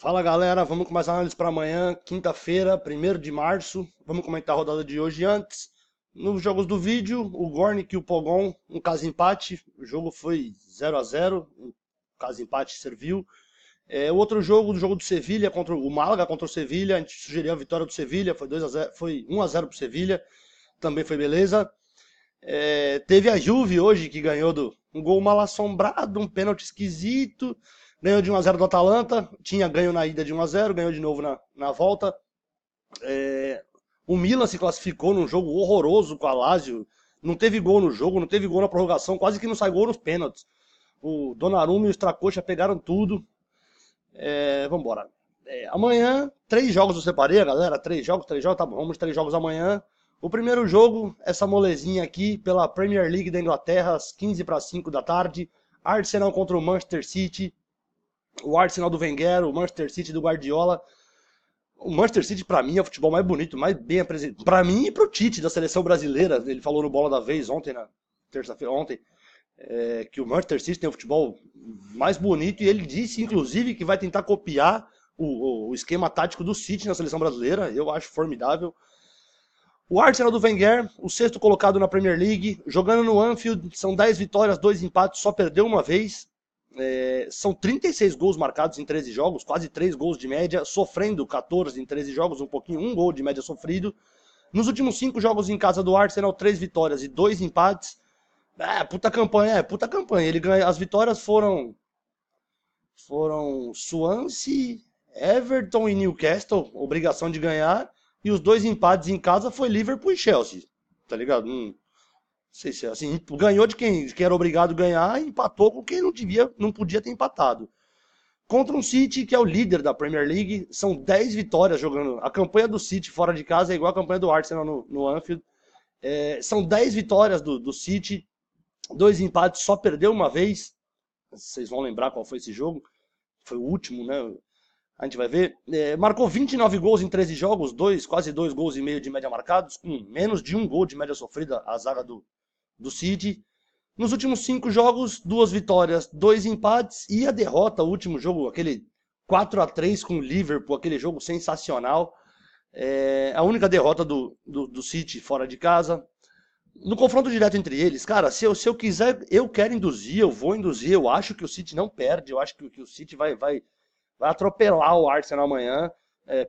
Fala galera, vamos com mais análise para amanhã, quinta-feira, 1º de março. Vamos comentar a rodada de hoje antes. Nos jogos do vídeo, o Gornik e o Pogon, um caso empate. O jogo foi 0-0, um caso empate serviu. O outro jogo, do Sevilha contra o Málaga contra o Sevilha, a gente sugeriu a vitória do Sevilha, foi 2-0, foi 1-0 pro Sevilha, também foi beleza. Teve a Juve hoje que ganhou um gol mal assombrado, um pênalti esquisito. Ganhou de 1-0 do Atalanta, tinha ganho na ida de 1-0, ganhou de novo na volta. O Milan se classificou num jogo horroroso com a Lazio. Não teve gol no jogo, não teve gol na prorrogação, quase que não sai gol nos pênaltis. O Donnarumma e o Stracocha pegaram tudo. Vambora. Amanhã, 3 jogos eu separei, galera. 3 jogos, tá bom. Vamos de 3 jogos amanhã. O primeiro jogo, essa molezinha aqui, pela Premier League da Inglaterra, às 15 para 5 da tarde. Arsenal contra o Manchester City. O Arsenal do Wenger, o Manchester City do Guardiola. O Manchester City, pra mim, é o futebol mais bonito, mais bem apresentado. Pra mim e pro Tite, da seleção brasileira. Ele falou no Bola da Vez ontem, na terça-feira, ontem, que o Manchester City tem o futebol mais bonito. E ele disse, inclusive, que vai tentar copiar o esquema tático do City na seleção brasileira. Eu acho formidável. O Arsenal do Wenger, o sexto colocado na Premier League, jogando no Anfield, são 10 vitórias, 2 empates, só perdeu uma vez. São 36 gols marcados em 13 jogos, quase 3 gols de média, sofrendo 14 em 13 jogos, um gol de média sofrido. Nos últimos 5 jogos em casa do Arsenal, 3 vitórias e 2 empates. Puta campanha. Ele ganha, as vitórias foram Swansea, Everton e Newcastle, obrigação de ganhar. E os 2 empates em casa foi Liverpool e Chelsea, tá ligado? Não sei se é assim, ganhou de quem era obrigado a ganhar e empatou com quem não podia ter empatado. Contra um City que é o líder da Premier League, são 10 vitórias jogando. A campanha do City fora de casa é igual a campanha do Arsenal no Anfield. São 10 vitórias do City, 2 empates, só perdeu uma vez. Vocês vão lembrar qual foi esse jogo. Foi o último, né? A gente vai ver. Marcou 29 gols em 13 jogos, quase 2 gols e meio de média marcados, com menos de 1 gol de média sofrida a zaga do City. Nos últimos 5 jogos, 2 vitórias, 2 empates e a derrota, o último jogo, aquele 4-3 com o Liverpool, aquele jogo sensacional. A única derrota do City fora de casa. No confronto direto entre eles, cara, se eu quiser, eu quero induzir, eu vou induzir. Eu acho que o City não perde, eu acho que o City vai atropelar o Arsenal amanhã.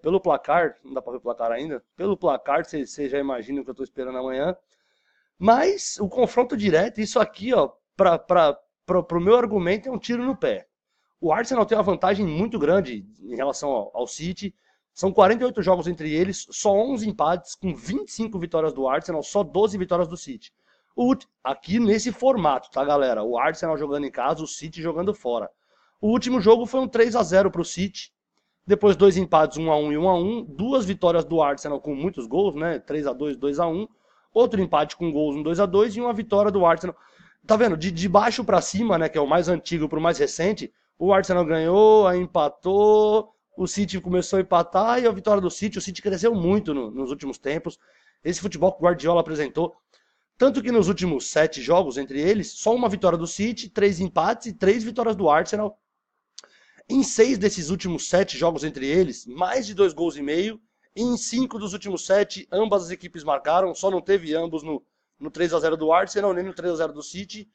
Pelo placar, não dá pra ver o placar ainda, pelo placar, você já imagina o que eu tô esperando amanhã. Mas o confronto direto, isso aqui, ó, pro meu argumento, é um tiro no pé. O Arsenal tem uma vantagem muito grande em relação ao City. São 48 jogos entre eles, só 11 empates, com 25 vitórias do Arsenal, só 12 vitórias do City. Aqui nesse formato, tá, galera? O Arsenal jogando em casa, o City jogando fora. O último jogo foi um 3-0 pro City. Depois 2 empates, 1-1 e 1-1. 2 vitórias do Arsenal com muitos gols, né? 3-2, 2-1. Outro empate com gols, um 2-2 e uma vitória do Arsenal. Tá vendo? De baixo para cima, né, que é o mais antigo pro mais recente, o Arsenal ganhou, aí empatou, o City começou a empatar e a vitória do City, o City cresceu muito nos últimos tempos. Esse futebol que o Guardiola apresentou, tanto que nos últimos 7 jogos entre eles, só uma vitória do City, 3 empates e 3 vitórias do Arsenal. Em 6 desses últimos 7 jogos entre eles, mais de 2 gols e meio. E em 5 dos últimos 7, ambas as equipes marcaram, só não teve ambos no 3-0 do Arsenal, nem no 3-0 do City.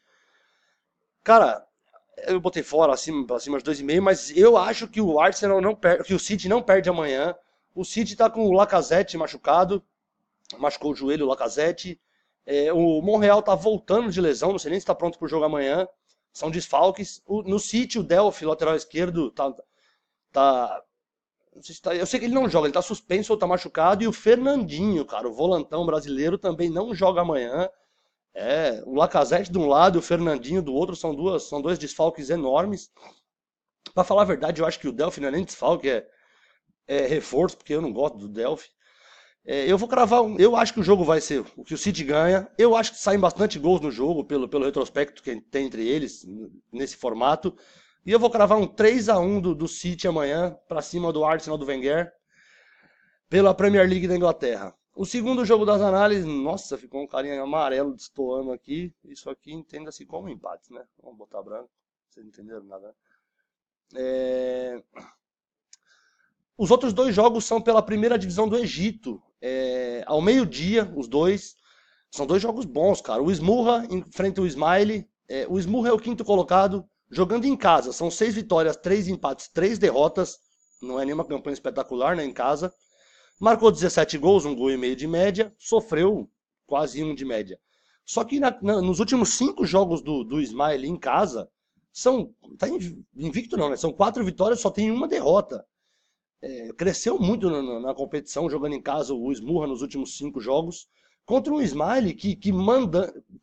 Cara, eu botei fora, acima de 2,5, mas eu acho que o Arsenal não perde, que o City não perde amanhã. O City tá com o Lacazette machucado, machucou o joelho o Lacazette. O Monreal tá voltando de lesão, não sei nem se tá pronto pro jogo amanhã. São desfalques. No City, o Delphi, lateral esquerdo, tá não sei se eu sei que ele não joga, ele tá suspenso ou tá machucado. E o Fernandinho, cara, o volantão brasileiro, também não joga amanhã. O Lacazette de um lado e o Fernandinho do outro são dois desfalques enormes. Pra falar a verdade, eu acho que o Delphi não é nem desfalque, é reforço, porque eu não gosto do Delphi. Eu vou cravar, eu acho que o jogo vai ser o que o City ganha. Eu acho que saem bastante gols no jogo, pelo retrospecto que tem entre eles, nesse formato. E eu vou cravar um 3-1 do City amanhã, pra cima do Arsenal do Wenger, pela Premier League da Inglaterra. O segundo jogo das análises, nossa, ficou um carinha amarelo destoando aqui. Isso aqui entenda-se como empate, né? Vamos botar branco, vocês não entenderam nada, né? Os outros dois jogos são pela primeira divisão do Egito. Ao meio-dia, os dois. São dois jogos bons, cara. O Smurra enfrenta o Ismaili. O Smurra é o quinto colocado, jogando em casa. São 6 vitórias, 3 empates, 3 derrotas. Não é nenhuma campanha espetacular, né, em casa. Marcou 17 gols, 1,5 gols de média. Sofreu quase 1 de média. Só que nos últimos 5 jogos do Ismaili em casa, tá invicto não, né? São 4 vitórias, só tem uma derrota. Cresceu muito na competição, jogando em casa o Smurra nos últimos 5 jogos, contra um Ismaili que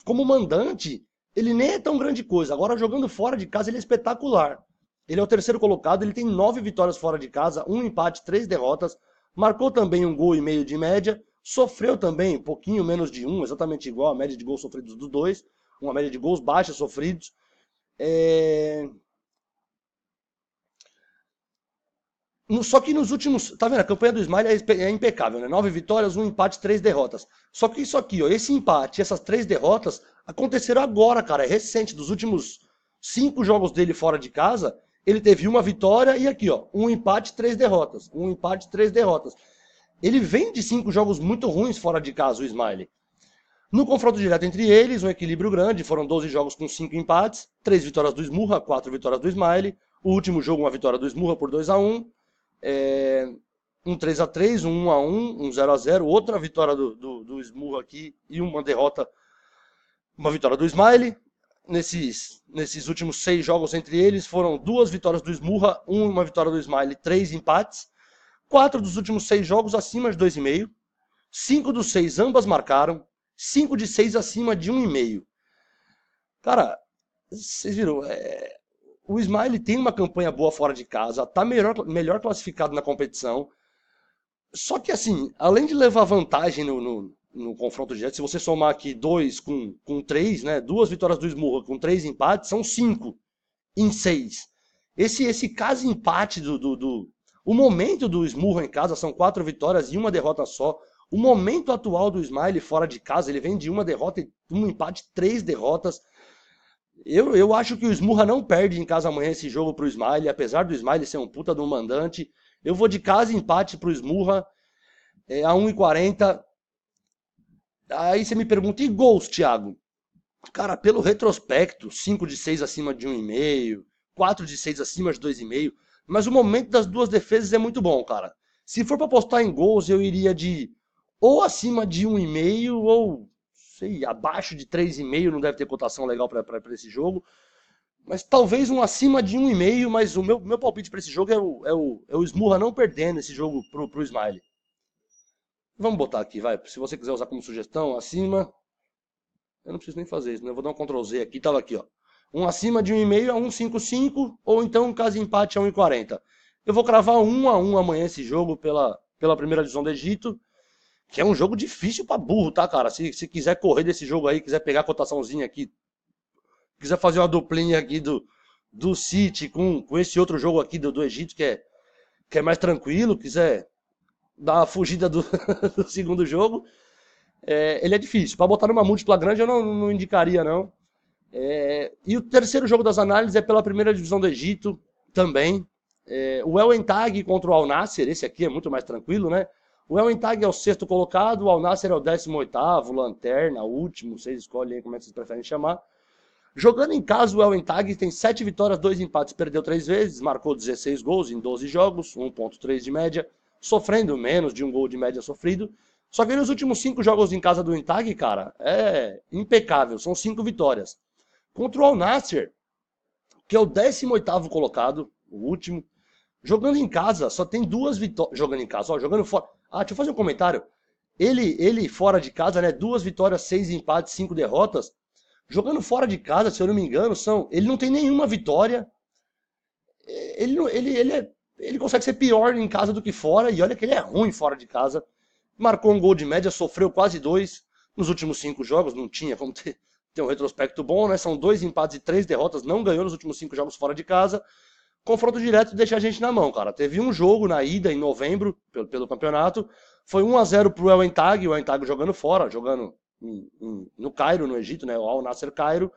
como mandante, ele nem é tão grande coisa. Agora, jogando fora de casa, ele é espetacular. Ele é o terceiro colocado, ele tem 9 vitórias fora de casa, 1 empate, 3 derrotas, marcou também 1,5 gols de média, sofreu também um pouquinho menos de 1, exatamente igual a média de gols sofridos dos dois, uma média de gols baixos sofridos. Só que nos últimos. Tá vendo? A campanha do Smiley é impecável, né? 9 vitórias, 1 empate, 3 derrotas. Só que isso aqui, ó, esse empate, essas 3 derrotas, aconteceram agora, cara. É recente. Dos últimos 5 jogos dele fora de casa, ele teve uma vitória e aqui, ó, 1 empate, 3 derrotas. 1 empate, 3 derrotas. Ele vem de 5 jogos muito ruins fora de casa, o Smiley. No confronto direto entre eles, um equilíbrio grande, foram 12 jogos com 5 empates, 3 vitórias do Smurra, 4 vitórias do Smiley. O último jogo, uma vitória do Smurra por 2-1. Um 3-3, um 1-1, um 0-0, outra vitória do Smurra aqui e uma derrota, uma vitória do Smiley. Nesses últimos 6 jogos entre eles, foram 2 vitórias do Smurra, uma vitória do Smiley, 3 empates. 4 dos últimos 6 jogos acima de 2,5. 5 dos 6 ambas marcaram. 5 de 6 acima de 1,5. Cara, vocês viram, o Smiley tem uma campanha boa fora de casa, tá melhor classificado na competição. Só que assim, além de levar vantagem no confronto direto, se você somar aqui 2 com 3, né? 2 vitórias do Smurra com 3 empates, são 5 em 6. Esse caso empate o momento do Smurra em casa são 4 vitórias e uma derrota só. O momento atual do Smiley fora de casa, ele vem de uma derrota e um empate, 3 derrotas. Eu acho que o Smurra não perde em casa amanhã esse jogo pro Smiley, apesar do Smiley ser um puta do mandante. Eu vou de casa empate pro Smurra, a 1,40. Aí você me pergunta, e gols, Thiago? Cara, pelo retrospecto, 5 de 6 acima de 1,5, 4 de 6 acima de 2,5. Mas o momento das duas defesas é muito bom, cara. Se for pra apostar em gols, eu iria de ou acima de 1,5 ou sei, abaixo de 3,5, não deve ter cotação legal para esse jogo. Mas talvez um acima de 1,5, mas o meu palpite para esse jogo é o Smurra não perdendo esse jogo pro Smiley. Vamos botar aqui, vai. Se você quiser usar como sugestão, acima. Eu não preciso nem fazer isso, né? Eu vou dar um Ctrl Z aqui, tava aqui, ó. Um acima de 1,5 a 1,55, ou então, caso empate, a 1,40. Eu vou cravar 1-1 amanhã esse jogo pela primeira divisão do Egito. Que é um jogo difícil pra burro, tá, cara? Se quiser correr desse jogo aí, quiser pegar a cotaçãozinha aqui, quiser fazer uma duplinha aqui do City com esse outro jogo aqui do Egito, que é mais tranquilo, quiser dar uma fugida do, do segundo jogo, ele é difícil. Pra botar numa múltipla grande eu não indicaria, não. E o terceiro jogo das análises é pela primeira divisão do Egito também. O El Entag contra o Al Nassr, esse aqui é muito mais tranquilo, né? O El Entag é o 6º colocado, o Al Nassr é o 18º, lanterna, último, vocês escolhem aí como é que vocês preferem chamar. Jogando em casa, o El Entag tem 7 vitórias, 2 empates, perdeu 3 vezes, marcou 16 gols em 12 jogos, 1,3 de média, sofrendo menos de 1 gol de média sofrido. Só que nos últimos 5 jogos em casa do Entag, cara, é impecável, são 5 vitórias. Contra o Al Nassr, que é o 18º colocado, o último, jogando em casa, só tem 2 vitórias. Jogando em casa, ó, jogando fora. Deixa eu fazer um comentário. Ele fora de casa, né? 2 vitórias, 6 empates, 5 derrotas. Jogando fora de casa, se eu não me engano, ele não tem nenhuma vitória. Ele consegue ser pior em casa do que fora. E olha que ele é ruim fora de casa. Marcou 1 gol de média, sofreu quase 2 nos últimos 5 jogos. Não tinha como ter um retrospecto bom, né? São 2 empates e 3 derrotas. Não ganhou nos últimos 5 jogos fora de casa. Confronto direto deixa a gente na mão, cara. Teve um jogo na ida em novembro, pelo campeonato. Foi 1-0 pro El Entag, o El Entag jogando fora, jogando no Cairo, no Egito, né? O Al Nassr Cairo.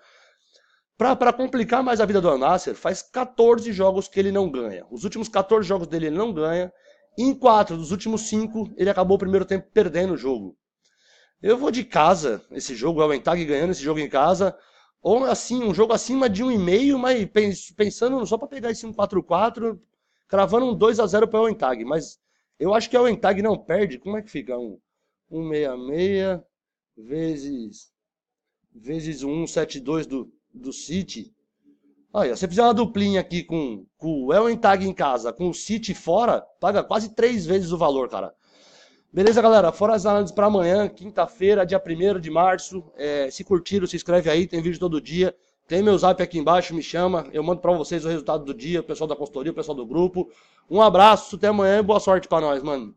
Pra complicar mais a vida do Al Nassr, faz 14 jogos que ele não ganha. Os últimos 14 jogos dele ele não ganha. Em 4 dos últimos 5, ele acabou o primeiro tempo perdendo o jogo. Eu vou de casa, esse jogo, o Entag ganhando esse jogo em casa, ou assim, um jogo acima de 1,5, mas pensando só para pegar esse 1,44, cravando um 2-0 para o Entag, mas eu acho que o Entag não perde, como é que fica? 1,66 vezes o 1,72 do City. Olha, se você fizer uma duplinha aqui com o El Entag em casa, com o City fora, paga quase 3 vezes o valor, cara. Beleza, galera? Fora as análises para amanhã, quinta-feira, dia 1º de março. Se curtiram, se inscreve aí, tem vídeo todo dia. Tem meu zap aqui embaixo, me chama. Eu mando para vocês o resultado do dia, o pessoal da consultoria, o pessoal do grupo. Um abraço, até amanhã e boa sorte para nós, mano.